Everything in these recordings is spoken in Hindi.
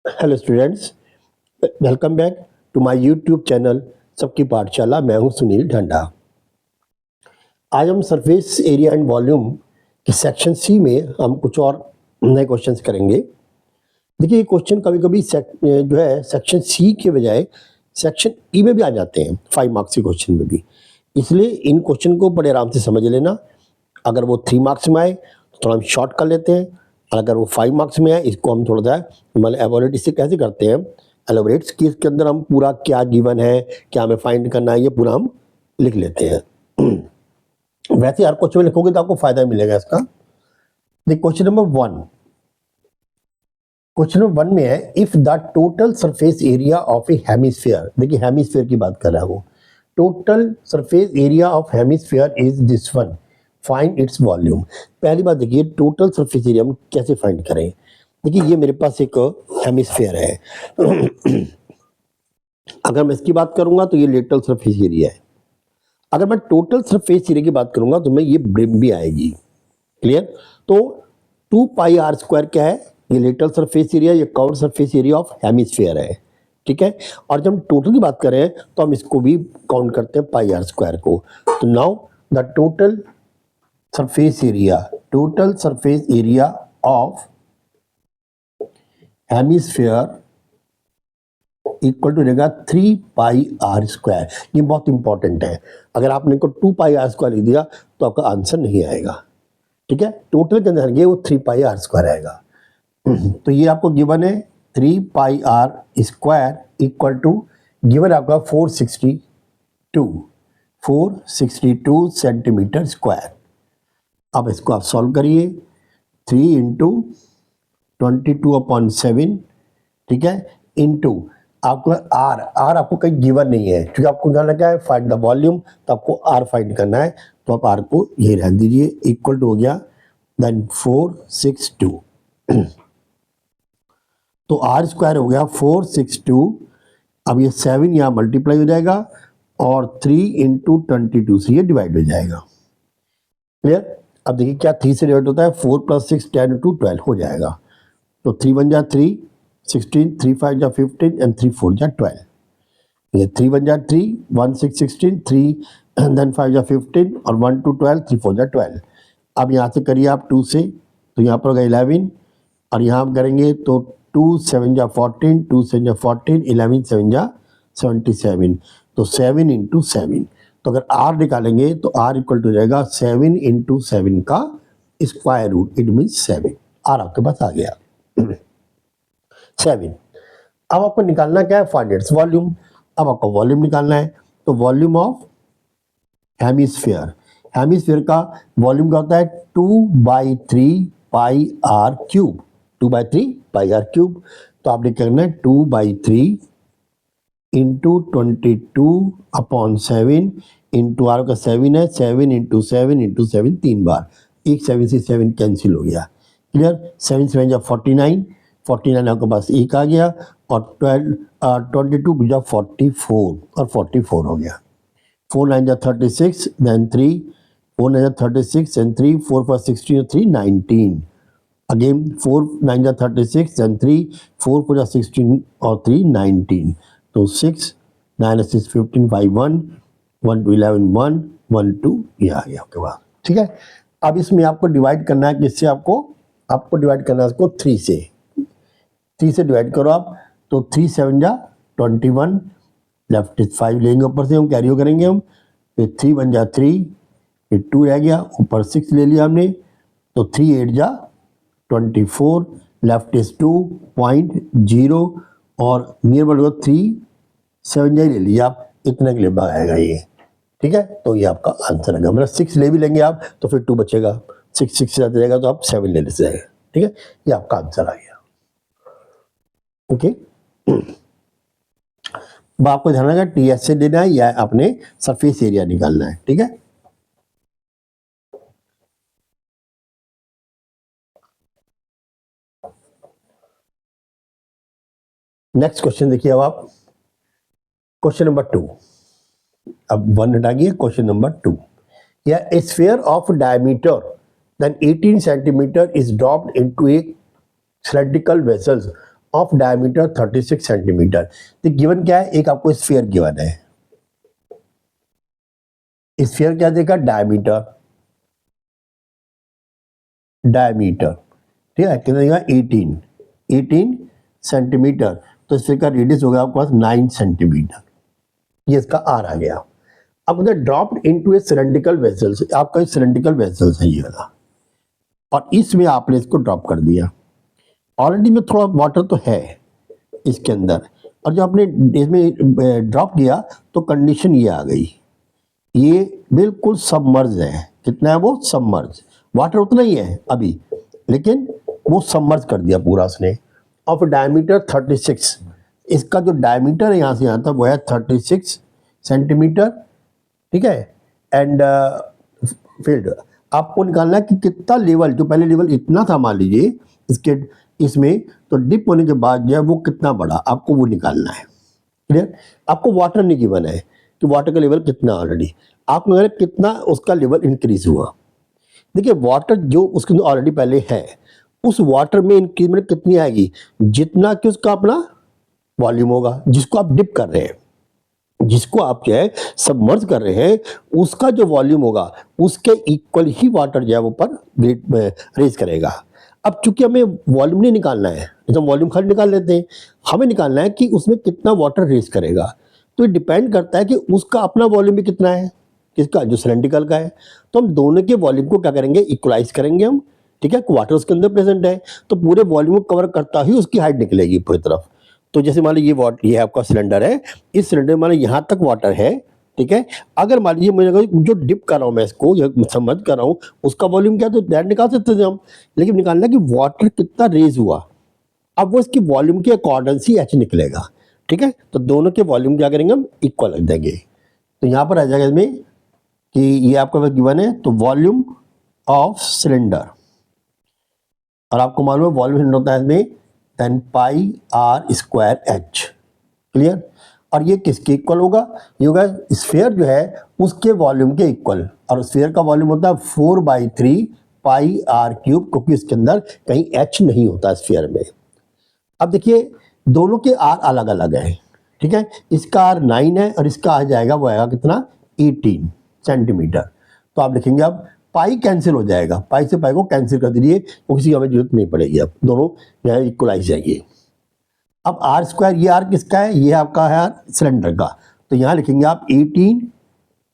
Hello students, welcome back to my YouTube channel Sabki Pathshala. मैं हूं सुनील ढंडा। आज हम सरफेस एरिया एंड वॉल्यूम के सेक्शन सी में हम कुछ और नए क्वेश्चंस करेंगे। देखिए, ये क्वेश्चन कभी कभी जो है सेक्शन सी के बजाय सेक्शन ई में भी आ जाते हैं, 5 मार्क्स के क्वेश्चन में भी। इसलिए इन क्वेश्चन को बड़े आराम से समझ लेना। अगर वो 3 मार्क्स में आए तो थोड़ा हम शॉर्ट कर लेते हैं, और अगर वो 5 मार्क्स में आए इसको हम थोड़ा सा मतलब एवोलेट इससे कैसे करते हैं, एलोबरेट्स कि इसके अंदर हम पूरा क्या गिवन है, क्या हमें फाइंड करना है, ये पूरा हम लिख लेते हैं। वैसे हर क्वेश्चन में लिखोगे तो आपको फायदा मिलेगा इसका। देखिए, क्वेश्चन नंबर 1, क्वेश्चन नंबर 1 में है if the total surface area of A hemisphere. देखिए, हेमिस्फीयर की बात कर रहा है वो। Total surface area of hemisphere is this one, find its volume. पहली बात देखिए, टोटल सरफेस एरिया हम कैसे फाइंड करें। देखिए, ये मेरे पास एक हेमिस्फीयर है। अगर मैं इसकी बात करूंगा तो ये लेटरल सरफेस एरिया है। अगर मैं टोटल सरफेस एरिया की बात करूंगा तो मैं ये ब्रिम भी आएगी। क्लियर? तो 2 पाई आर स्क्वायर क्या है, ये लेटरल सरफेस एरिया, ये curved surface area of hemisphere है। ठीक है, और जब हम टोटल की बात करें तो हम इसको भी काउंट करते हैं पाई आर स्क्वायर को। तो now the total surface area of hemisphere equal to रहेगा 3 पाई आर स्क्वायर। ये बहुत इंपॉर्टेंट है। अगर आपने को 2 पाई आर स्क्वायर लिख दिया तो आपका आंसर नहीं आएगा। ठीक है, टोटल के अंदर ये वो 3 पाई आर स्क्वायर आएगा। तो ये आपको गिवन है 3 pi R square equal to given आपका 462 सेंटीमीटर स्क्वायर। अब इसको आप सॉल्व करिए। 3 इंटू 22/7, ठीक है, इंटू आपको आर आपको कहीं गिवन नहीं है, क्योंकि आपको क्या लगा है फाइंड द वॉल्यूम, तो आपको आर फाइंड करना है। तो आप आर को ये रहने दीजिए, इक्वल टू हो गया देन 462। तो आर स्क्वायर हो गया 462। अब ये 7 यहाँ मल्टीप्लाई हो जाएगा और 3 इंटू 22 से ये डिवाइड हो जाएगा। क्लियर? अब देखिए क्या 3 से डिवाइड होता है, 4 + 6 10 × 12 हो जाएगा। तो 3 1 जा 3 16, 3 5 जा 15 एंड 3 4 जा 12। ये 3 1 जा 3 1 6 16 3 देन 5 जा 15 और 1 2 12 3 4 जा 12। अब यहाँ से करिए आप 2 से, तो यहाँ पर होगा 11, और यहाँ हम करेंगे तो 2 7 जा 14, 2 7 जा 14, 11 7 जा 77। तो 7 इंटू 7। तो अगर आर निकालेंगे तो आर इक्वल टू जाएगा 7 इंटू 7 का स्क्वायर रूट, इट मीन्स 7। आर आपके पास आ गया 7। अब आपको निकालना क्या है, फाइंड इट्स वॉल्यूम। अब आपको वॉल्यूम निकालना है, तो वॉल्यूम ऑफ हेमिस्फीयर का वॉल्यूम क्या होता है, 2/3 pi R cube. 2/3 pi R cube. तो आपने करना है 2/3 इंटू 22/7 इंटू आर का 7 है, 7 इंटू 7 इंटू 7 3 बार, एक 7 से 7 कैंसिल हो गया। क्लियर? 7 7 जा 49, 49 आपके पास एक आ गया, और 22 जा 44 और 44 हो गया। 4 9 जा 36 then 3, 4 9 जा 36 and 3, 4 4 16 3 19। अगेन 4 9 जा 36 then 3, 4 4 जा 16 और 3 19। तो 6 9 6 15 5 1 1 2 11 1 1 2 ये आ गया आपके पास। ठीक है, अब इसमें आपको डिवाइड करना है किससे, आपको डिवाइड करना है इसको 3 से। 3 से डिवाइड करो आप, तो 3 7 जा 21, लेफ्ट 5 लेंगे, ऊपर से हम कैरियो करेंगे हम, फिर 3 1 जा 3, फिर 2 रह गया, ऊपर 6 ले लिया हमने, तो 3 8 जा 24, लेफ्ट इज 2.0 और नियर बड़ा 3 7 जा ले लिया आप, इतने के लिए आएगा ये। ठीक है, तो ये आपका आंसर आएगा। मतलब 6 ले भी लेंगे आप तो फिर 2 बचेगा, 6 6 जाता जाएगा तो आप 7 ले लेते जाएगा। ठीक है, ये आपका आंसर आ गया। ओके, अब आपको ध्यान रखना टीएस से देना है या अपने सरफेस एरिया निकालना है। ठीक है, नेक्स्ट क्वेश्चन देखिए। अब आप क्वेश्चन नंबर 2, अब 1 हटा गया, क्वेश्चन नंबर 2, या a sphere of diameter then 18 centimetre is dropped into a cylindrical vessels of diameter 36 centimetre. तो गिवन क्या है, एक आपको स्फीयर गिवन है, स्फीयर क्या देगा, डायमीटर, डायमीटर, ठीक है, कितना देगा 18 सेंटीमीटर। तो इसका का रेडियस होगा आपके पास 9 सेंटीमीटर, ये इसका आर आ गया। अब उधर ड्रॉप्ड इनटू ए सिलेंड्रिकल वेसल्स, आपका सिलेंड्रिकल वेसल्स है ये वाला, और इसमें आपने इसको ड्रॉप कर दिया। ऑलरेडी में थोड़ा वाटर तो है इसके अंदर, और जो आपने इसमें ड्रॉप किया तो कंडीशन ये आ गई, ये बिल्कुल सबमर्ज है। कितना है वो, सबमर्ज, वाटर उतना ही है अभी, लेकिन वो सबमर्ज कर दिया पूरा उसने। ऑफ डायमीटर 36, इसका जो डायमीटर है यहाँ से यहाँ तक वो है 36 सेंटीमीटर, ठीक है। एंड फील्ड आपको निकालना है कि कितना लेवल, जो पहले लेवल इतना था मान लीजिए इसके इसमें, तो डिप होने के बाद जो है वो कितना बड़ा, आपको वो निकालना है। क्लियर, आपको वाटर नहीं गिवन है कि वाटर का लेवल कितना, ऑलरेडी आपको अगर कितना उसका लेवल इंक्रीज हुआ। देखिए वाटर जो उसके अंदर ऑलरेडी पहले है, उस वाटर में इंक्रीजमेंट कितनी आएगी, जितना कि उसका अपना वॉल्यूम होगा, जिसको आप डिप कर रहे हैं, जिसको आप जो है सबमर्ज कर रहे हैं, उसका जो वॉल्यूम होगा उसके इक्वल ही वाटर जो है वो पर रेज करेगा। अब चूंकि हमें वॉल्यूम नहीं निकालना है, जैसे वॉल्यूम खाली निकाल लेते हैं, हमें निकालना है कि उसमें कितना वाटर रेज करेगा। तो ये डिपेंड करता है कि उसका अपना वॉल्यूम भी कितना है, किसका, जो सिलेंड्रिकल का है। तो हम दोनों के वॉल्यूम को क्या करेंगे, इक्वलाइज करेंगे हम, ठीक है। वाटर उसके अंदर प्रेजेंट है तो पूरे वॉल्यूम को कवर करता ही उसकी हाइट निकलेगी पूरी तरफ। तो जैसे मान लीजिए ये आपका सिलेंडर है, इस सिलेंडर में मान लीजिए यहाँ तक वाटर है, ठीक है। अगर मान लीजिए मुझे जो डिप कर रहा हूँ मैं इसको, या समझ कर रहा हूँ, उसका वॉल्यूम क्या, तो दैट निकाल सकते थे हम, लेकिन निकालना कि वाटर कितना रेज हुआ। अब वो इसकी वॉल्यूम के अकॉर्डिंग ही एच निकलेगा, ठीक है। तो दोनों के वॉल्यूम क्या करेंगे हम, इक्वल रख देंगे। तो यहाँ पर आ जाएगा इसमें कि ये आपका गिवन है, तो वॉल्यूम ऑफ सिलेंडर, और आपको मालूम है वॉल्यूम सिलेंडर होता है इसमें 10 पाई आर स्क्वायर एच। क्लियर, और ये किसके इक्वल होगा, ये होगा स्फीयर जो है उसके वॉल्यूम के इक्वल, और स्फीयर का वॉल्यूम होता है 4/3 पाई आर क्यूब, क्योंकि इसके अंदर कहीं एच नहीं होता स्फीयर में। अब देखिए दोनों के आर अलग अलग है, ठीक है। इसका आर 9 है और इसका आ जाएगा, वो आएगा कितना, 18 सेंटीमीटर। तो आप लिखेंगे अब पाई कैंसिल हो जाएगा, पाई से पाई को कैंसिल कर दीजिए, तो किसी हमें जरूरत नहीं पड़ेगी, अब दोनों यहाँ इक्वलाइज जाएंगे। अब आर स्क्वायर, ये आर किसका है, ये आपका है सिलेंडर का, तो यहाँ लिखेंगे आप 18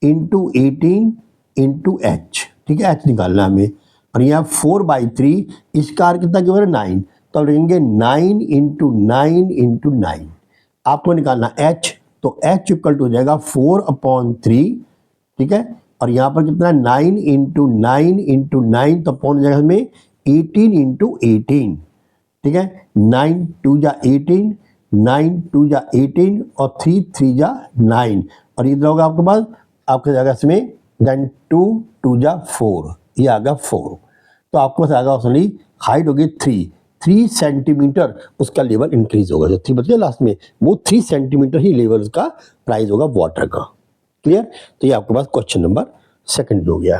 इंटू 18 इंटू एच, ठीक है, एच निकालना हमें। और यहाँ 4/3, इसका आर कितना गिवन है 9, तो आप लिखेंगे 9 इंटू 9 इंटू 9। आपको निकालना एच, तो एच इक्वल टू हो जाएगा 4/3, ठीक है। और यहाँ पर कितना 9 इंटू 9 इंटू 9, तो अपॉन हो जाएगा हमें 18 इंटू 18, ठीक है। 9 2 जा 18, 9 2 जा 18, और 3 3 जा 9, और इधर होगा आपके पास, आपके जाएगा इसमें देन 2 2 जा 4, ये आ गया 4। तो आपके पास आएगा ओनली हाइट होगी 3 सेंटीमीटर, उसका लेवल इंक्रीज होगा, जो 3 बच गया लास्ट में, वो 3 सेंटीमीटर ही लेवल उसका प्राइस होगा वाटर का। क्लियर, तो ये आपके पास क्वेश्चन नंबर 2 हो गया,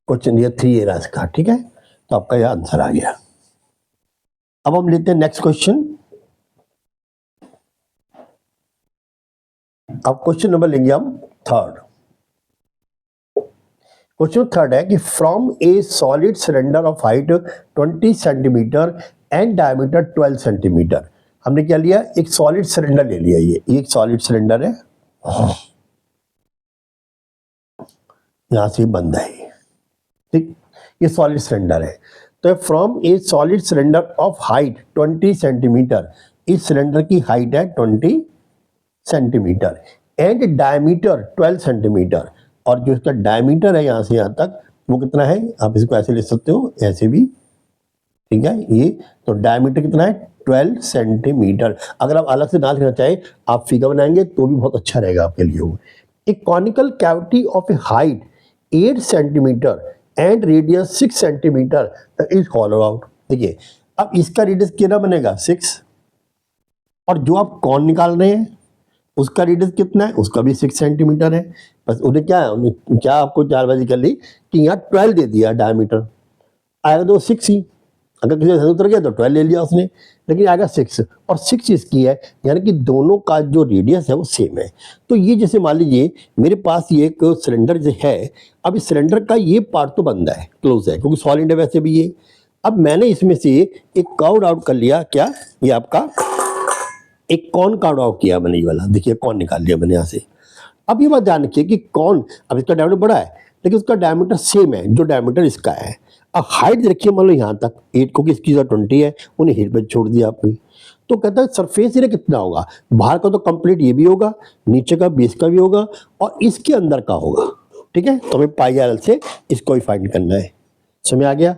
क्वेश्चन ये 3 ए का, ठीक है। तो आपका यह आंसर आ गया। अब हम लेते हैं नेक्स्ट क्वेश्चन। अब क्वेश्चन नंबर लेंगे हम 3rd। क्वेश्चन 3rd है कि from A solid cylinder of height 20 centimetre and diameter 12 centimetre. हमने क्या लिया, एक सॉलिड सिलेंडर ले लिया, ये एक सॉलिड सिलेंडर है, यहां से बंद है, ठीक, ये सॉलिड सिलेंडर है। तो from A solid cylinder of height 20 centimetre, इस सिलेंडर की हाइट है 20 सेंटीमीटर एंड डायमीटर 12 सेंटीमीटर, और जो इसका डायमीटर है यहाँ से यहाँ तक वो कितना है, आप इसको ऐसे लिख सकते हो, ऐसे भी, ठीक है। ये तो डायमीटर कितना है 12 सेंटीमीटर। अगर आप अलग से ना लिखना चाहे, आप फिगर बनाएंगे तो भी बहुत अच्छा रहेगा आपके लिए वो। एक conical cavity of A height 8 centimetre and radius 6 centimetre is hollow out. देखिए अब इसका रेडियस कितना बनेगा 6, और जो आप कौन निकाल रहे हैं उसका रेडियस कितना है, उसका भी 6 सेंटीमीटर है। बस उन्हें क्या है, उन्हें क्या आपको चालबाजी कर ली कि यहाँ 12 दे दिया डायमीटर, आएगा तो 6 ही, अगर किसी का उतर गया तो 12 ले लिया उसने, लेकिन आएगा 6 और 6 इसकी है, यानी कि दोनों का जो रेडियस है वो सेम है। तो ये जैसे मान लीजिए मेरे पास ये एक सिलेंडर जो है, अब इस सिलेंडर का ये पार्ट तो बंद है, क्लोज है, क्योंकि सॉलिड है वैसे भी ये। अब मैंने इसमें से एक कर्व आउट कर लिया, क्या ये आपका एक कॉन कर्व आउट किया मैंने, ये वाला देखिए कॉन निकाल लिया मैंने यहाँ से। अब ये बात ध्यान रखिए कि कौन, अब इसका डायमीटर बड़ा है लेकिन उसका डायमीटर सेम है जो डायमीटर इसका है। अब हाइट रखिए मान लो यहाँ तक 8, क्योंकि इसकी जो 20 है उन्हें हिट पे छोड़ दिया आपने। तो कहता है सरफेस एरिया कितना होगा, बाहर का तो कंप्लीट ये भी होगा, नीचे का बेस का भी होगा और इसके अंदर का होगा। ठीक है, तो हमें पाई आर से इसको ही फाइंड करना है। समझ आ गया।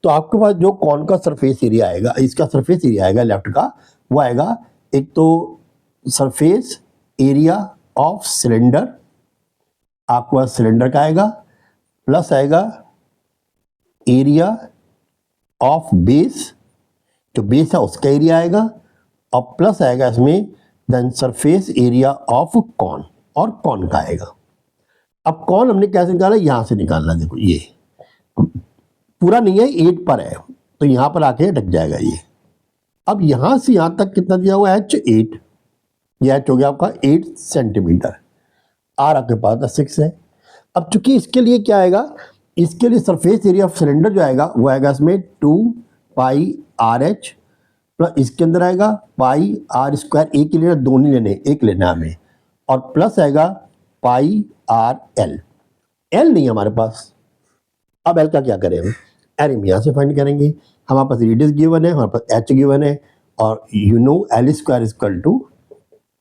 तो आपके पास जो कौन का सरफेस एरिया आएगा, इसका सरफेस एरिया आएगा लेफ्ट का, वो आएगा एक तो सरफेस एरिया ऑफ सिलेंडर, आपके पास सिलेंडर का आएगा, प्लस आएगा एरिया ऑफ बेस, जो बेस है उसका एरिया आएगा, और प्लस आएगा इसमें then surface area of cone, और कॉन का आएगा। अब कॉन हमने कैसे निकाला, यहां से निकालना, देखो ये पूरा नहीं है, 8 पर है तो यहां पर आके अटक जाएगा ये। अब यहां से यहां तक कितना दिया हुआ है, H8, यह H हो गया आपका 8 सेंटीमीटर, आर आपके पास 6 है। अब चूंकि इसके लिए क्या आएगा, इसके लिए सरफेस एरिया ऑफ सिलेंडर जो आएगा वो आएगा इसमें 2 पाई आर एच, प्लस इसके अंदर आएगा पाई आर स्क्वायर, एक ही लेना, दो नहीं लेने, एक लेना हमें, और प्लस आएगा पाई आर एल। एल नहीं है हमारे पास, अब एल का क्या करें हम, एल हम यहाँ से फाइंड करेंगे। हमारे पास रेडियस गिवन है, हमारे पास एच गिवन है, और you know L square equal to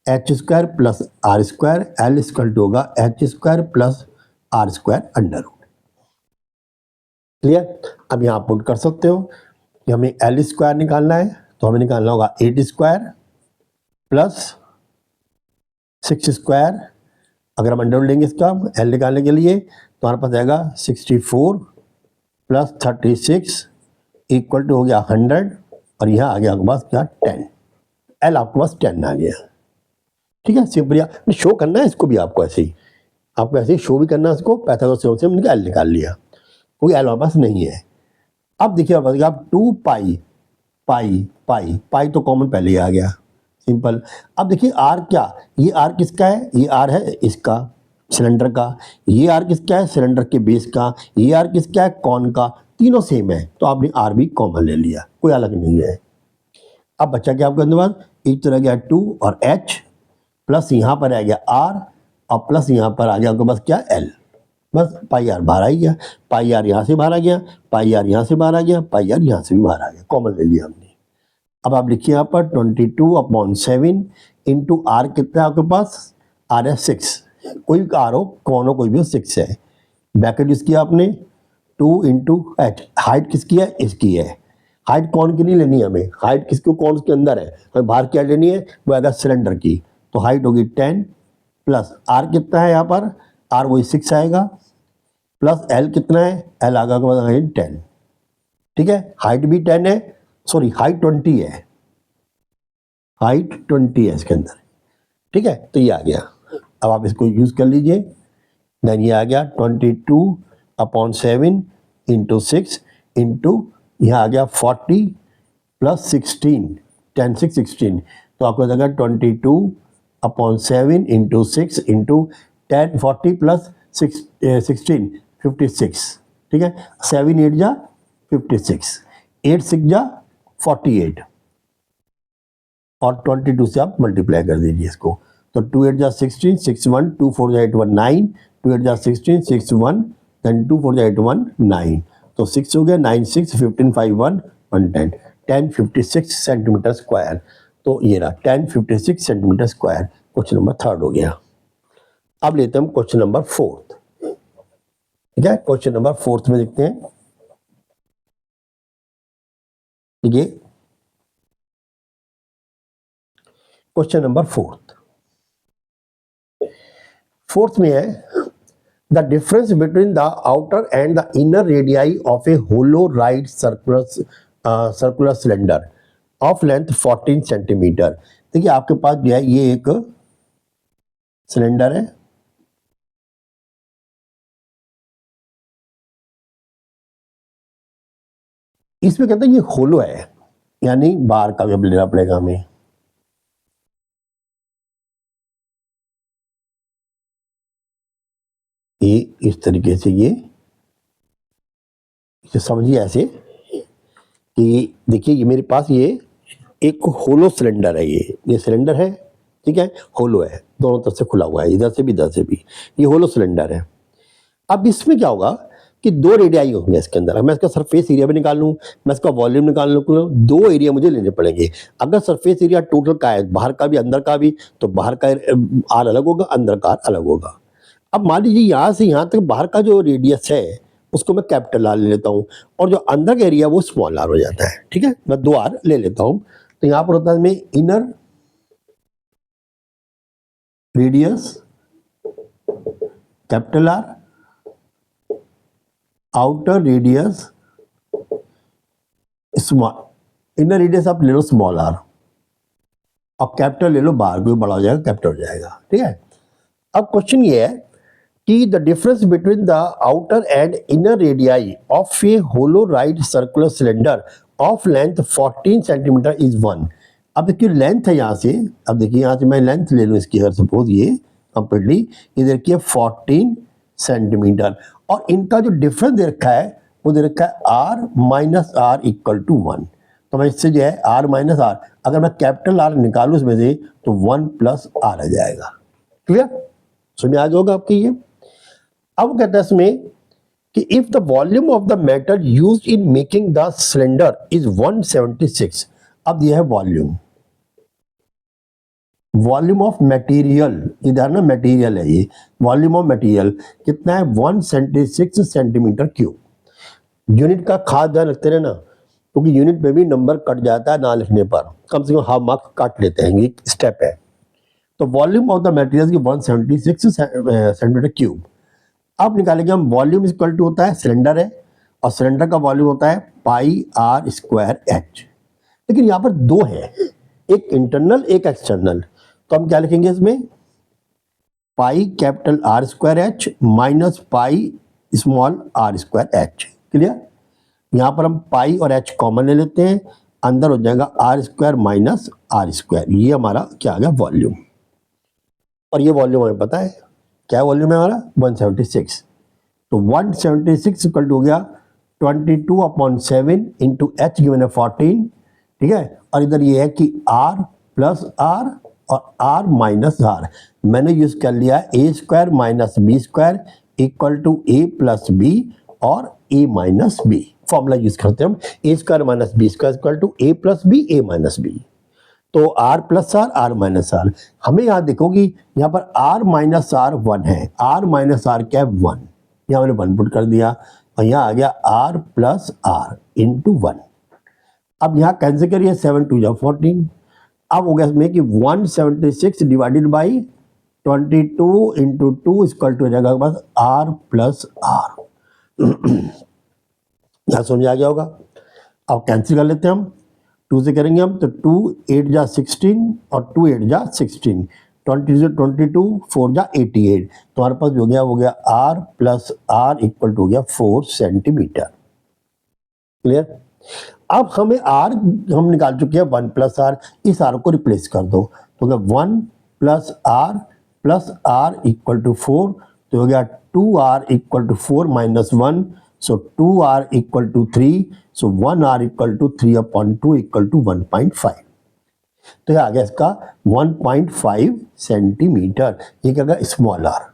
H square plus are square, L equal to होगा H square plus are square under root. Clear. अब यहाँ पुट कर सकते हो कि हमें एल स्क्वायर निकालना है, तो हमें निकालना होगा 8 स्क्वायर प्लस 6 स्क्वायर। अगर हम अंडर रूट लेंगे इसका एल निकालने के लिए तो हमारे पास आएगा 64 प्लस 36 इक्वल टू हो गया 100, और यहाँ आ गया आपके पास क्या 10, एल आपके पास 10 आ गया। ठीक है, सिंपल शो करना है इसको भी, आपको ऐसे ही, आपको ऐसे ही शो भी करना है इसको। पाइथागोरस से हमने एल निकाल लिया, कोई एल हमारे पास नहीं है। अब देखिए आप 2 पाई पाई पाई पाई तो कॉमन पहले ही आ गया, सिंपल। अब देखिए आर क्या, ये आर किसका है, ये आर है इसका सिलेंडर का, ये आर किसका है सिलेंडर के बेस का, ये आर किसका है कॉन का, तीनों सेम है तो आपने आर भी कॉमन ले लिया, कोई अलग नहीं है। अब बच्चा क्या आपके अंदर, एक तो रह गया 2 और एच, प्लस यहाँ पर आ गया आर, और प्लस यहाँ पर आ गया आपके पास क्या एल, बस पाई आर बाहर आ गया, पाई आर यहाँ से बाहर आ गया, पाई आर यहाँ से बाहर आ गया, पाई आर यहाँ से भी बाहर आ गया, कॉमन ले लिया हमने। अब आप लिखिए यहाँ पर 22/7 इंटू आर कितना है आपके पास, आर है 6, कोई भी आर हो कौन हो कोई भी हो 6 है, ब्रैकेट इसकी आपने 2 इंटू एच, हाइट किसकी है इसकी है, हाइट कौन की नहीं लेनी है हमें, हाइट किसको कौन के अंदर है, हमें बाहर क्या लेनी है, वो आएगा सिलेंडर की, तो हाइट होगी 10 प्लस आर कितना है यहाँ पर, आर वही 6 आएगा, प्लस एल कितना है, एल आगे 10। ठीक है, हाइट भी 10 है, सॉरी हाइट 20 है, हाइट 20 है इसके अंदर। ठीक है, तो ये आ गया, अब आप इसको यूज कर लीजिए, देन ये आ गया 22/7 इंटू 6 इंटू यहाँ आ गया 40 प्लस 16, 10 6 16, तो आपको जाएगा 22/7 इंटू 6 इंटू 10 40 प्लस 16 56। ठीक है, 7 8 जा 56, 8 6 जा 48, और 22 से आप मल्टीप्लाई कर दीजिए इसको, तो 2 8 जा 16, 6 1 2 4 जा 8 1 9, 2 8 जा 16 6 1 देन 2 4 जा 8 1 9, तो 6 हो गया 9 6 15 5 1 110, 1056 सेंटीमीटर स्क्वायर। तो ये रहा 1056 सेंटीमीटर स्क्वायर, क्वेश्चन नंबर 3 हो गया। अब लेते हैं हम क्वेश्चन नंबर 4। ठीक है, क्वेश्चन नंबर 4 में देखते हैं, देखिए क्वेश्चन नंबर 4 में है, the difference between the outer and the inner radii of a hollow right circular cylinder of length 14 centimetre. देखिए आपके पास जो है ये एक सिलेंडर है, इसमें कहते हैं ये होलो है, यानी बाहर का भी अब लेना पड़ेगा हमें। ये इस तरीके से ये इसे समझिए ऐसे कि देखिए ये मेरे पास ये एक होलो सिलेंडर है, ये सिलेंडर है, ठीक है, होलो है, दोनों तरफ से खुला हुआ है, इधर से भी ये होलो सिलेंडर है। अब इसमें क्या होगा कि दो रेडियाई होंगे इसके अंदर। मैं इसका सरफेस एरिया भी निकाल लूँ, मैं इसका वॉल्यूम निकाल लूँ, दो एरिया मुझे लेने पड़ेंगे। अगर सरफेस एरिया टोटल का है, बाहर का भी अंदर का भी, तो बाहर का आर अलग होगा, अंदर का आर अलग होगा। अब मान लीजिए यहाँ से यहाँ तक बाहर का जो रेडियस है उसको मैं कैपिटल आर ले लेता हूँ, और जो अंदर का एरिया वो स्मॉल आर हो जाता है, ठीक है, मैं दो आर ले लेता हूँ। तो यहाँ पर होता है में inner radius capital R, outer radius small, inner radius आप ले लो स्मॉल आर, और कैपिटल ले लो बाहर, कोई बड़ा हो जाएगा कैपिटल हो जाएगा, ठीक है। अब क्वेश्चन ये है कि the difference between the outer and inner radii of a hollow right circular cylinder of length 14 centimetre is 1। अब देखिए लेंथ है यहाँ से, अब देखिए यहाँ से मैं लेंथ ले लूँ इसकी, अगर सपोज ये कंप्लीटली ये देखिए 14 सेंटीमीटर, और इनका जो डिफरेंस दे रखा है वो दे रखा है R minus r equal to 1। तो मैं इससे जो है आर माइनस आर, अगर मैं कैपिटल आर निकालूँ इसमें से तो 1 प्लस आर आ जाएगा। क्लियर, समझ आ जाएगा आपकी ये। अब कहता है इसमें कि if the volume of the metal used in making the cylinder is 176। अब यह है वॉल्यूम, वॉल्यूम ऑफ मटेरियल, इधर ना मटेरियल है ये, वॉल्यूम ऑफ मटेरियल कितना है 176 सेंटीमीटर क्यूब। यूनिट का खास ध्यान रखते रहना, क्योंकि यूनिट में भी नंबर कट जाता है ना लिखने पर, कम से कम हाफ मार्क्स काट लेते हैं, ये स्टेप है। तो वॉल्यूम ऑफ द मटेरियल की 176 सेंटीमीटर क्यूब। अब निकालेंगे हम, वॉल्यूम इक्वल टू होता है सिलेंडर है, और सिलेंडर का वॉल्यूम होता है पाई आर स्क्वायर एच। लेकिन यहाँ पर दो है, एक इंटरनल एक एक्सटर्नल, तो हम क्या लिखेंगे इसमें, pi capital R square H minus pi small r square h. Clear, यहाँ पर हम पाई और एच कॉमन ले लेते हैं, अंदर हो जाएगा R square minus r square, ये हमारा क्या आ गया वॉल्यूम। और ये वॉल्यूम हमें पता है क्या वॉल्यूम है हमारा 176। तो 176 इक्वल टू हो गया 22/7 इंटू एच गिवन है 14, ठीक है। और इधर ये है कि आर प्लस आर और आर माइनस आर, मैंने यूज कर लिया A square minus B square equal to A plus B और A minus B. Formula use करते हैं हम, A square minus B square equal to A plus B A minus B. तो R plus R minus R, हमें यहाँ देखोगी यहाँ पर आर माइनस आर 1 है, आर माइनस आर क्या है 1, यहाँ मैंने 1 पुट कर दिया, और यहाँ आ गया आर प्लस आर इंटू 1। अब यहाँ कैंसिल करिए, 7 2 जा 14। अब हो गया इसमें कि 176 divided by 22 into 2 equal to हो जाएगा बस आर प्लस आर। यहाँ समझ आ गया होगा। अब कैंसिल कर लेते हैं हम, 2 से करेंगे हम तो 2 8 जा 16 और 2 8 जा 16, 20 से 22, 4 जा 88, तो हमारे पास जो हो गया R plus r equal to हो गया 4 सेंटीमीटर। क्लियर, अब हमें आर हम निकाल चुके हैं 1 प्लस आर, इस आर को रिप्लेस कर दो, तो हो गया 1 प्लस आर इक्वल टू 4, तो हो गया 2r equal to 4 minus 1, so 2r equal to 3, so 1r equal to 3/2 equal to 1.5। तो ये आ गया इसका 1.5 सेंटीमीटर, ये क्या गया स्मॉल आर,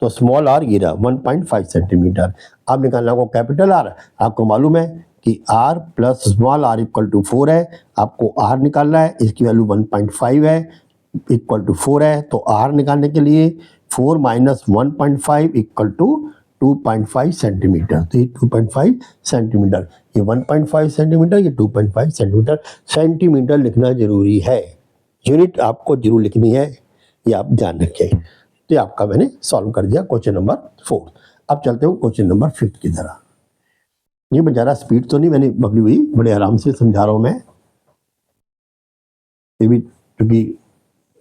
तो स्मॉल आर ये रहा 1.5 सेंटीमीटर। अब निकालना होगा कैपिटल आर, आपको मालूम है कि r plus small r equal to 4 है, आपको r निकालना है, इसकी वैल्यू 1.5 है, इक्वल टू 4 है, तो r निकालने के लिए 4 माइनस 1.5 इक्वल टू 2.5 सेंटीमीटर, तो ये 2.5 सेंटीमीटर, ये 1.5 सेंटीमीटर, ये 2.5 सेंटीमीटर। सेंटीमीटर लिखना जरूरी है, यूनिट आपको जरूर लिखनी है, ये आप ध्यान रखें। तो आपका मैंने सॉल्व कर दिया क्वेश्चन नंबर 4। अब चलते हो क्वेश्चन नंबर 5 की तरह। ये मैं ज़्यादा स्पीड तो नहीं मैंने पकड़ी हुई, बड़े आराम से समझा रहा हूँ मैं, ये भी क्योंकि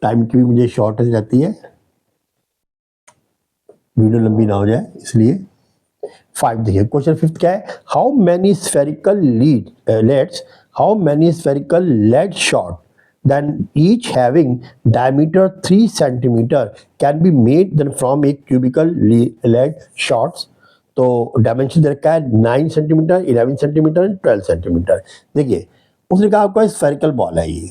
टाइम की भी मुझे शॉर्टेज रहती है, वीडियो लंबी ना हो जाए इसलिए। 5 देखिए क्वेश्चन 5 क्या है, how many spherical lead shot then each having diameter 3 centimeter can be made then from a cubical lead shots. तो डायमेंशन दे रखा है 9 सेंटीमीटर, 11 सेंटीमीटर एंड 12 सेंटीमीटर। देखिए उसने कहा आपका स्फेरिकल बॉल है ये,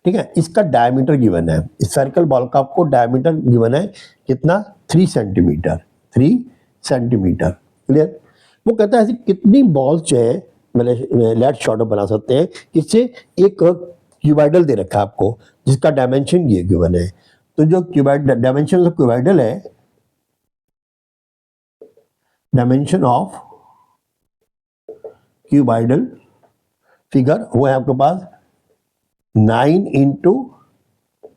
ठीक है, इसका डायमीटर गिवन है, स्फेरिकल बॉल का आपको डायमीटर गिवन है कितना, 3 सेंटीमीटर, 3 सेंटीमीटर, क्लियर। वो कहता है ऐसी कितनी बॉल्स जो है मतलब लेड शॉट बना सकते हैं, इससे एक क्यूबाइडल दे रखा है आपको जिसका डायमेंशन ये गिवन है। तो जो डायमेंशन ऑफ क्यूबाइडल है, डायमेंशन ऑफ क्यूबाइडल फिगर वो है आपके पास 9 इंटू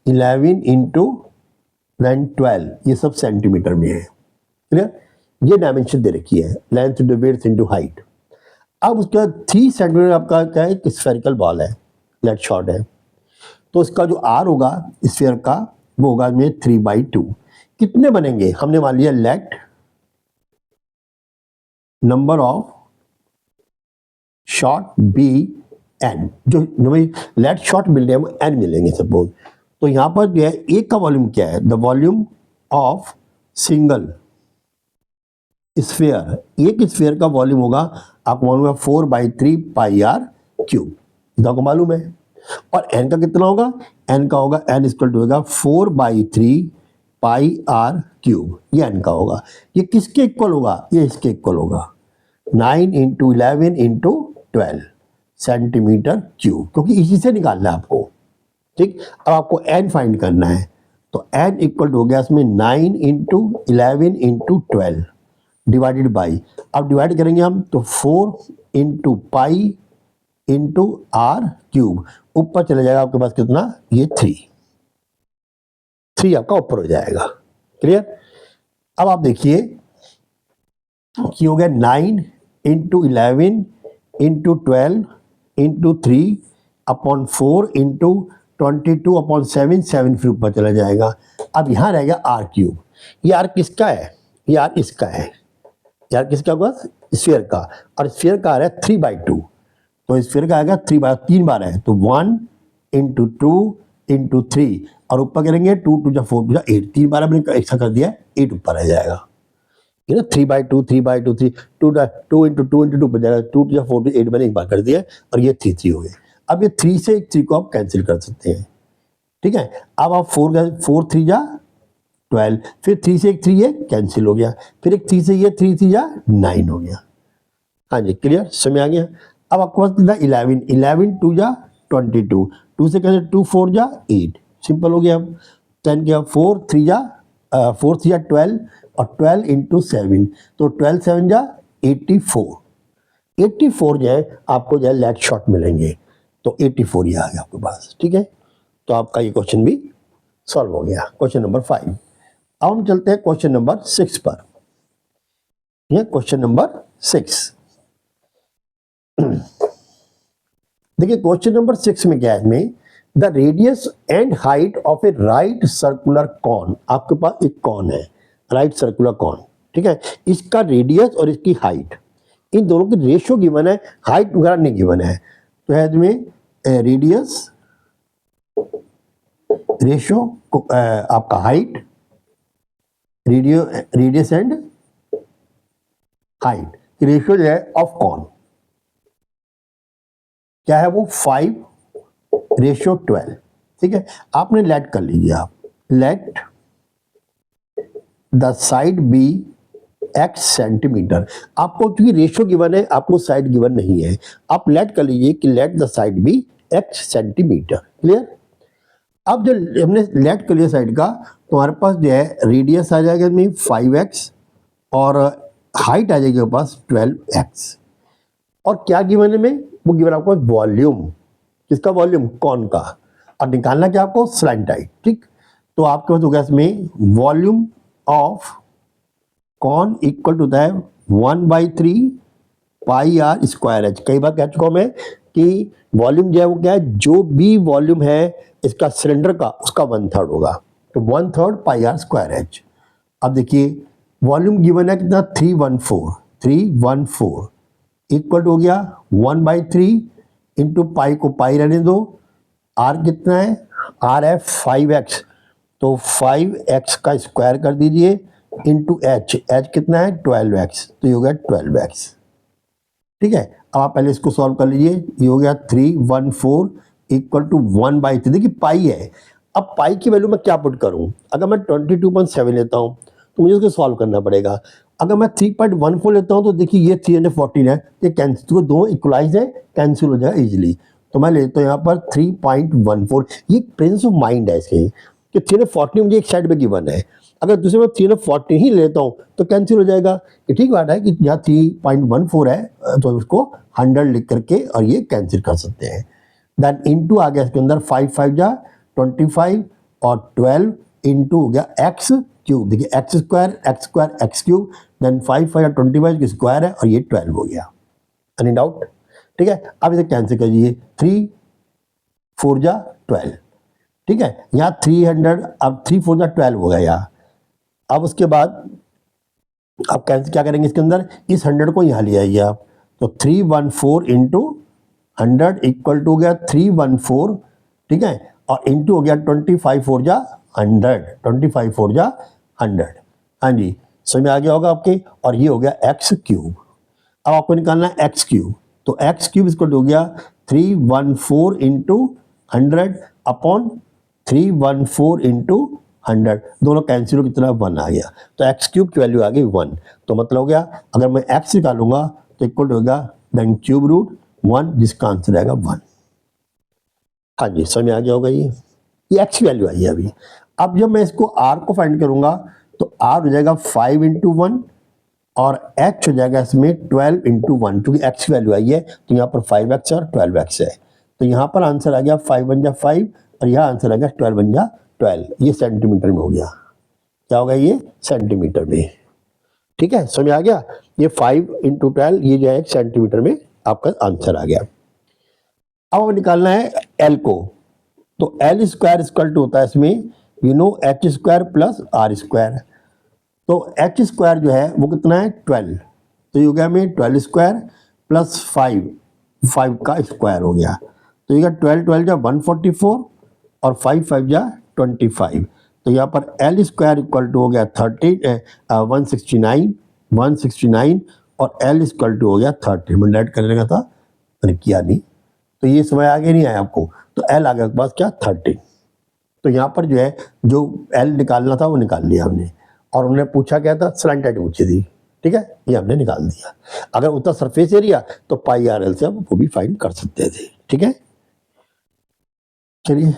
11 इंटू 12, ये सब सेंटीमीटर में है, क्लियर। ये डायमेंशन दे रखी है, length into width into height. अब उसके बाद 3 सेंटीमीटर आपका क्या है, स्फेरिकल बॉल है, लेड शॉट है, तो इसका जो आर होगा स्फीयर का वो होगा में 3/2। कितने बनेंगे, हमने मान लिया let number of shot be N, जो लेट शॉट मिल रहे हैं वो एन मिलेंगे सपोज। तो यहाँ पर जो है एक का वॉल्यूम क्या है, the volume of single sphere, एक स्फीयर का वॉल्यूम होगा आपको मालूम है 4/3 पाई आर क्यूब, आपको मालूम है। और एन का कितना होगा, एन का होगा एन इक्वल टू होगा 4/3 पाई आर क्यूब, ये एन का होगा। ये किसके इक्वल होगा, ये इसके इक्वल होगा 9 इंटू 11 इंटू 12 सेंटीमीटर क्यूब, क्योंकि इसी से निकालना है आपको, ठीक। अब आपको एन फाइंड करना है, तो एन इक्वल टू हो गया इसमें 9 इंटू 11 इंटू 12 डिवाइडेड बाई, अब डिवाइड करेंगे हम तो 4 into pi into r cube, ऊपर चले जाएगा आपके पास कितना, ये 3 आपका ऊपर हो जाएगा, क्लियर। अब आप देखिए कि हो गया 9 into 11 into 12 into 3 upon 4 into 22 upon 7, 7 फिर ऊपर चला जाएगा। अब यहाँ रहेगा आर क्यूब, ये आर किसका है, ये आर इसका है, यार किसका होगा, स्फीयर का, और स्फीयर का आ रहा है 3/2, तो स्फीयर का आएगा 3 बार है, तो 1 इंटू 2 इंटू 3 और ऊपर करेंगे 2 2 जा 4 जा 8, 3 बार हमने ऐसा कर दिया 8 ऊपर आ जाएगा, ये ना 3/2 3/2 3 2 इंटू 2 इंटू 2 बन जाएगा, 2 2 जा 4 8 मैंने एक बार कर दिया और ये 3 हो गए। अब ये 3 से 3 को आप कैंसिल कर सकते हैं, ठीक है। अब आप 4 3 जा 12, फिर 3 से एक 3 ये कैंसिल हो गया, फिर एक 3 से ये 3 3 जा 9 हो गया। हाँ जी क्लियर, समझ आ गया। अब आपके पास कितना 11 2 जा 22, 2 से कैसे 2 4 जा 8, सिंपल हो गया। अब 10 क्या 4 3 जा 12 और 12 इंटू 7, तो 12 7 जा 84 जो है आपको जो है लेट शॉट मिलेंगे, तो 84 ये आ गया आपके पास, ठीक है। तो आपका ये क्वेश्चन भी सॉल्व हो गया, क्वेश्चन नंबर 5। अब हम चलते हैं क्वेश्चन नंबर 6 पर। ये क्वेश्चन नंबर 6 देखिए, क्वेश्चन नंबर 6 में क्या है, इसमें the radius and height of a right circular cone, आपके पास एक कॉन है राइट सर्कुलर कॉन, ठीक है, इसका रेडियस और इसकी हाइट, इन दोनों की रेशियो गिवन है, हाइट वगैरह नहीं गिवन है। तो है इसमें रेडियस रेशियो आपका height, radius and height ratio जो है ऑफ कॉन क्या है, वो 5:12, ठीक है। आपने लेट कर लीजिए, आप let the side be x centimetre, आपको क्योंकि रेशियो गिवन है, आपको साइड गिवन नहीं है, आप लेट कर लीजिए कि let the side be x centimetre, clear. अब जो हमने लेट कर लिया साइड का, तो हमारे पास जो है रेडियस आ जाएगा इसमें 5x और हाइट आ जाएगी पास 12x, और क्या गिवन है में, वो गिवन आपको वॉल्यूम, किसका वॉल्यूम, कॉन का, और निकालना क्या आपको स्लैंट हाइट, ठीक। तो आपके पास होगा इसमें volume of cone equal to है 1/3 पाई आर स्क्वायर एच। कई बार कह चुका हूं मैं कि वॉल्यूम जो है वो क्या है, जो भी वॉल्यूम है इसका सिलेंडर का, उसका 1/3 होगा, तो 1/3 पाई आर स्क्वायर एच। अब देखिए वॉल्यूम गिवन है कितना 314 इक्वल टू हो गया 1/3 इंटू पाई को पाई रहने दो, आर कितना है, आर है 5x, तो 5x का स्क्वायर कर दीजिए इंटू एच कितना है 12x, तो ये हो गया 12x। ठीक है, अब आप पहले इसको सॉल्व कर लीजिए, ये हो गया 314 इक्वल टू 1/3, देखिए पाई है। अब पाई की वैल्यू मैं क्या पुट करूं, अगर मैं 22.7 लेता हूं तो मुझे उसको सॉल्व करना पड़ेगा। अगर मैं 3.14 लेता हूं तो देखिए ये 314 है, ये कैंसिल, तो दो इक्वलाइज है, कैंसिल हो जाएगा इजीली। तो मैं लेता हूँ यहाँ पर 3.14, ये प्रेजेंस ऑफ माइंड है इसके कि 314 मुझे एक साइड पे गिवन है, अगर दूसरे में 314 ही लेता हूँ तो कैंसिल हो जाएगा। ये ठीक बात है कि यहाँ 3.14 है तो उसको 100 लिख करके और ये कैंसिल कर सकते हैं। देन इंटू आ गया इसके अंदर 5 5 जा 25 और 12 इंटू हो गया एक्स क्यूब, देखिए x square x cube, then 5 5 और 25 की स्क्वायर है और ये 12 हो गया। Any doubt? ठीक है, अब इसे कैंसिल करिए, 3 4 जा 12, ठीक है, यहाँ 300, अब 3 4 जा 12 हो गया यहाँ। अब उसके बाद आप कैंसिल क्या करेंगे इसके अंदर, इस 100 को यहाँ ले आइए आप, तो 314 इंटू 100 इक्वल टू हो गया 314, ठीक है, और इंटू हो गया 25 4 जा 100, 25 4 जा 100। हाँ जी, समझ में आ गया होगा आपके, और ये हो गया एक्स क्यूब। अब आपको निकालना है एक्स क्यूब, तो एक्स क्यूब इसको हो गया 314 इंटू 100 अपॉन 314 इंटू 100, दोनों कैंसिल हो, कितना 1 आ गया, तो एक्स क्यूब की वैल्यू आ गई 1। तो मतलब हो गया अगर मैं एक्स निकालूंगा तो इक्वल होगा देन क्यूब रूट 1, जिसका आंसर आएगा 1। हाँ जी, समझ में आ गया होगा ये एक्स की वैल्यू आई है अभी। अब जब मैं इसको आर को फाइंड करूंगा तो आर हो जाएगा 5 इंटू 1 और एच हो जाएगा इसमें 12 इंटू 1, क्योंकि एक्स की वैल्यू आई है तो यहाँ पर 5x और 12x है, तो यहाँ पर आंसर आ गया 5 1 जा 5 और यहाँ आंसर आ गया 12 1 जा 12, ये सेंटीमीटर में हो गया। क्या होगा ये सेंटीमीटर में, ठीक है, समझ आ गया, ये 5 इंटू 12 ये जो है सेंटीमीटर में आपका आंसर आ गया। अब निकालना है एल को, तो एल स्क्वायर इक्वल टू होता है इसमें you know h square plus are square, तो एच स्क्वायर जो है वो कितना है 12, तो ये हो गया में 12 स्क्वायर प्लस 5 का स्क्वायर हो गया, तो ये 12 12 जा 144 और 5 5 जा 25, तो यहाँ पर एल स्क्वायर इक्वल टू हो गया 169 और एल इक्वल टू हो गया 30, मैंने ऐड करने का था मैंने किया नहीं, तो ये समय आगे नहीं आया आपको, तो एल आ गया आपके पास क्या 30, तो यहाँ पर जो है जो एल निकालना था वो निकाल लिया हमने, और उन्होंने पूछा क्या था स्लैंटेड पूछी थी, ठीक है, ये हमने निकाल दिया। अगर उतना सरफेस एरिया तो पाई आर एल से आप वो भी फाइंड कर सकते थे, ठीक है। चलिए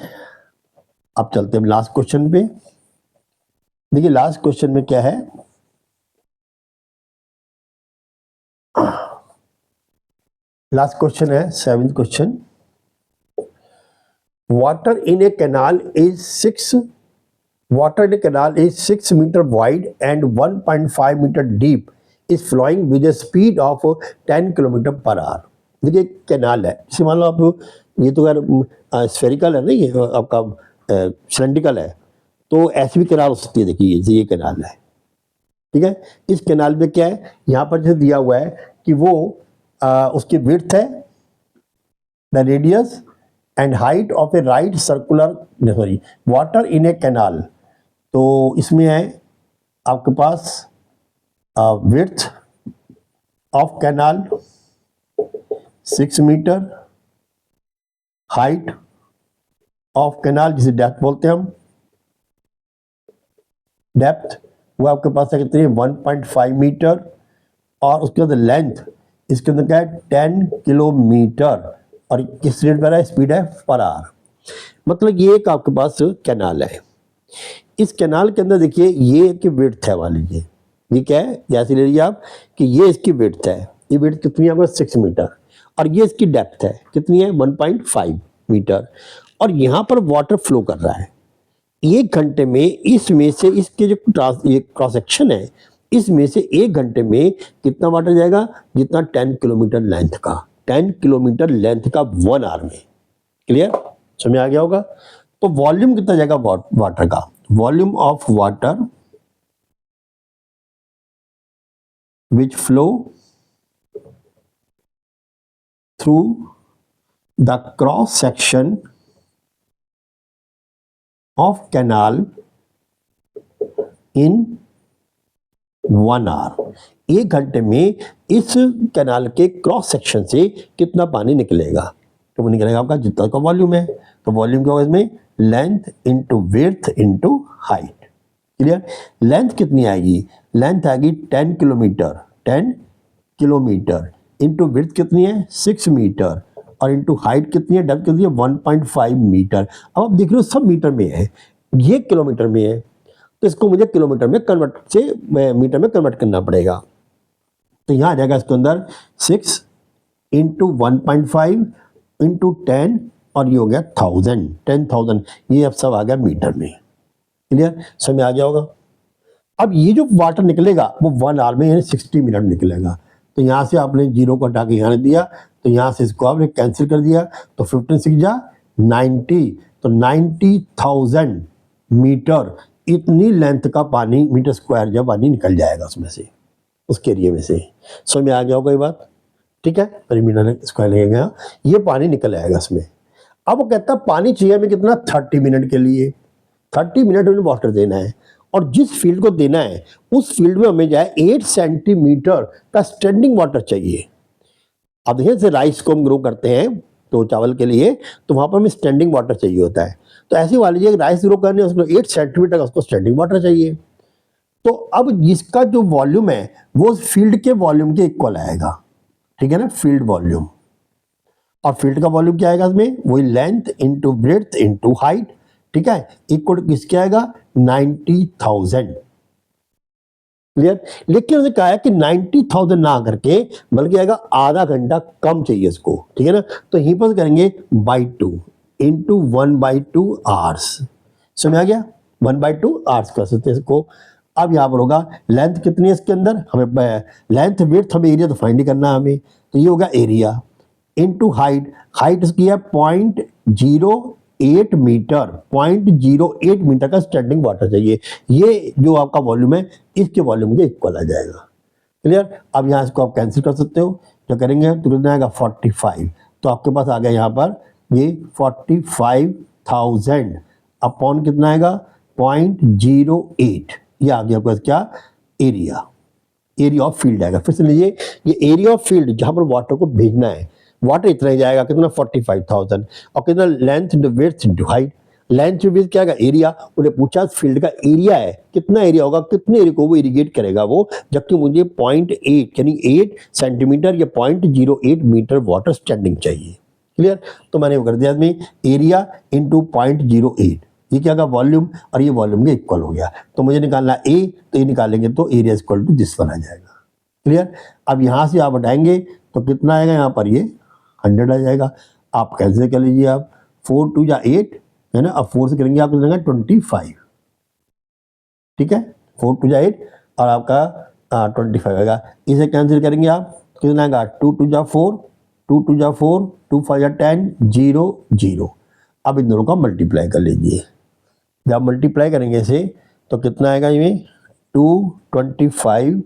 अब चलते हैं लास्ट क्वेश्चन पे। देखिए लास्ट क्वेश्चन में क्या है, लास्ट क्वेश्चन है 7th question, water in a canal is 6 meter wide and 1.5 meter deep is flowing with a speed of 10 kilometre per hour. देखिए कैनाल है, जैसे मान लो आप, ये तो यार स्फेरिकल है ना, ये आपका सिलेंड्रिकल है, तो ऐसी भी कैनाल हो सकती है, देखिए ये कैनाल है, ठीक है। इस कैनाल में क्या है, यहाँ पर जैसे दिया हुआ है कि वो उसकी विड्थ है, the radius and height of a right circular sorry water in a canal, तो इसमें है आपके पास width of canal 6 metre, height of canal जिसे डेप्थ बोलते हैं हम, डेप्थ वो आपके पास है कितनी 1.5 मीटर, और उसके बाद लेंथ इसके अंदर क्या है 10 किलोमीटर, और किस रेट पर है, स्पीड है पर आवर। मतलब ये एक आपके पास कैनाल है, इस कैनाल के अंदर देखिए ये की विड्थ है, मान लीजिए ये क्या है, जैसे ले लीजिए आप कि ये इसकी विड्थ है, ये विड्थ कितनी है आपका 6 मीटर, और ये इसकी डेप्थ है कितनी है 1.5 मीटर, और यहाँ पर वाटर फ्लो कर रहा है 1 घंटे में, इसमें से इसके जो ये क्रॉस सेक्शन है इसमें से 1 घंटे में कितना वाटर जाएगा, जितना 10 किलोमीटर लेंथ का, 10 किलोमीटर लेंथ का 1 आवर में। क्लियर, समझ आ गया होगा। तो वॉल्यूम कितना जाएगा वाटर का, volume of water which flow through the cross section of canal in 1 hour। 1 घंटे में इस कैनाल के क्रॉस सेक्शन से कितना पानी निकलेगा? तो वो निकलेगा आपका जितना का वॉल्यूम है। तो वॉल्यूम क्या होगा इसमें? Length into width into height. Clear? Length कितनी आएगी? लेंथ आएगी 10 किलोमीटर, 10 किलोमीटर इंटू विड्थ कितनी है? 6 मीटर, और इंटू हाइट कितनी है? डेप्थ कितनी है? 1.5 मीटर। अब आप देख रहे हो सब मीटर में है, ये किलोमीटर में है, तो इसको मुझे किलोमीटर में कन्वर्ट से मीटर में कन्वर्ट करना पड़ेगा। तो यहाँ आ जाएगा इसके अंदर 6 इंटू 1.5 इंटू 10, और ये हो गया 1000, 10,000। ये अब सब आ गया मीटर में। क्लियर? समझ आ गया होगा। अब ये जो वाटर निकलेगा वो 1 आवर में यानी 60 मिनट निकलेगा। तो यहाँ से आपने 0 को हटा के यहाँ दिया, तो यहाँ से इसको आपने कैंसिल कर दिया, तो 15 6 जा 90, तो 90,000 मीटर इतनी लेंथ का पानी, मीटर स्क्वायर जब पानी निकल जाएगा उसमें से, उसके एरिया में से। समझ में आ गया होगा ये बात? ठीक है, पर मीटर स्क्वायर लगेगा, ये पानी निकल आएगा इसमें। अब वो कहता है पानी चाहिए हमें कितना? 30 मिनट के लिए। 30 मिनट में वाटर देना है, और जिस फील्ड को देना है उस फील्ड में हमें जाए 8 सेंटीमीटर का स्टैंडिंग वाटर चाहिए। अब देखिए जैसे राइस को हम ग्रो करते हैं तो चावल के लिए, तो वहाँ पर हमें स्टैंडिंग वाटर चाहिए होता है। तो ऐसी मान लीजिए राइस ग्रो करने उसको 8 सेंटीमीटर का उसको स्टैंडिंग वाटर चाहिए। तो अब जिसका जो वॉल्यूम है वो फील्ड के वॉल्यूम के इक्वल आएगा। ठीक है ना, फील्ड वॉल्यूम। और फील्ड का वॉल्यूम क्या आएगा इसमें? वही length into breadth into height. ठीक है, इक्वल किसके आएगा? 90,000। क्लियर? लेकिन उसने कहा है कि 90,000 ना करके बल्कि आएगा आधा घंटा कम चाहिए इसको। ठीक है ना, तो यहीं पर करेंगे बाई 2 इंटू 1/2 आवर्स। समझ आ गया? 1/2 आवर्स कर सकते हैं इसको। अब यहाँ पर होगा लेंथ कितनी है इसके अंदर, हमें लेंथ विड्थ हमें एरिया तो फाइंड करना है हमें, तो ये होगा एरिया इंटू हाइट। हाइट इसकी है 0.08 मीटर, 0.08 मीटर का स्टैंडिंग वाटर चाहिए। ये जो आपका वॉल्यूम है इसके वॉल्यूम के इक्वल आ जाएगा। क्लियर? अब यहाँ इसको आप कैंसिल कर सकते हो, जो करेंगे तो कितना आएगा? 45। तो आपके पास आ गया यहाँ पर ये 45,000 अपॉन कितना आएगा? 0.08। ये आ गया आपके पास क्या? एरिया, एरिया ऑफ फील्ड आएगा। फिर से लीजिए, ये एरिया ऑफ फील्ड जहाँ पर वाटर को भेजना है, वाटर इतना ही जाएगा, कितना? 45,000। और कितना? Length width into height. Length width क्या आएगा? एरिया। उन्हें पूछा फील्ड का एरिया है, कितना एरिया होगा, कितने एरिया को वो इरिगेट करेगा वो, जबकि मुझे 0.8 यानी 8 सेंटीमीटर या 0.08 मीटर वाटर स्टैंडिंग चाहिए। क्लियर? तो मैंने वो कर दिया इसमें एरिया इंटू 0.08। ये क्या होगा? वॉल्यूम, और ये वॉल्यूम के इक्वल हो गया। तो मुझे निकालना ए, तो ये निकालेंगे तो area equal to this one आ जाएगा। क्लियर? अब यहाँ से आप हटाएंगे तो कितना आएगा? यहाँ पर ये 100 आ जाएगा। आप कैंसिल कर लीजिए, आप 4 2 या 8 है ना, अब 4 से करेंगे आप कितना? 25। ठीक है, 4 2 या 8 और आपका 25 आएगा। इसे कैंसिल करेंगे आप, कितना आएगा? 2 2 या 4, 2 2 या 4, 2 5 या 10, 0 0। अब इन दोनों का मल्टीप्लाई कर लीजिए। जब मल्टीप्लाई करेंगे इसे तो कितना आएगा? ये 225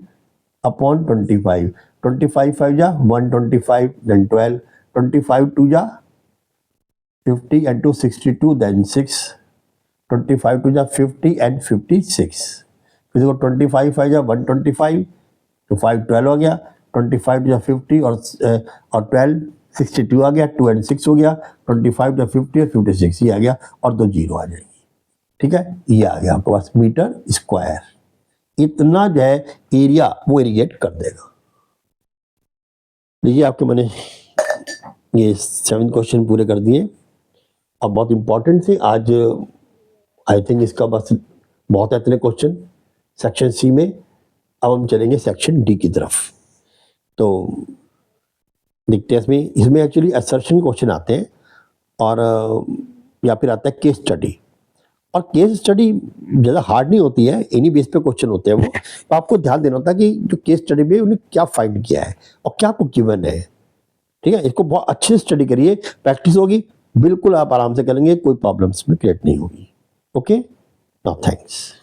अपॉन 25, 25 5 जा 125, देन 12, 25 2 जा 50 and 2 62, then 6, 25 2 जा 50 and 56। फिर देखो 25 5 जा 125, तो 5 12 हो गया, 25 2 जा 50 और 12 62 आ गया, 2 and 6 हो गया, 25 2 50 और 56 ये आ गया, और 2 0 आ जाएगी। ठीक है, ये आ गया आपके पास मीटर स्क्वायर। इतना जो है एरिया वो इरिगेट कर देगा। लीजिए आपके मैंने ये 7 क्वेश्चन पूरे कर दिए, और बहुत इंपॉर्टेंट थे आज। आई थिंक इसका बस बहुत है इतने क्वेश्चन सेक्शन सी में। अब हम चलेंगे सेक्शन डी की तरफ। तो देखते हैं इसमें एक्चुअली असर्शन क्वेश्चन आते हैं, और या फिर आता है केस स्टडी। और केस स्टडी ज़्यादा हार्ड नहीं होती है, इन्हीं बेस पे क्वेश्चन होते हैं वो। तो आपको ध्यान देना होता है कि जो केस स्टडी में उन्हें क्या फाइंड किया है और क्या आपको गिवन है। ठीक है, इसको बहुत अच्छे से स्टडी करिए, प्रैक्टिस होगी, बिल्कुल आप आराम से करेंगे, कोई प्रॉब्लम्स में क्रिएट नहीं होगी। Okay, now thanks.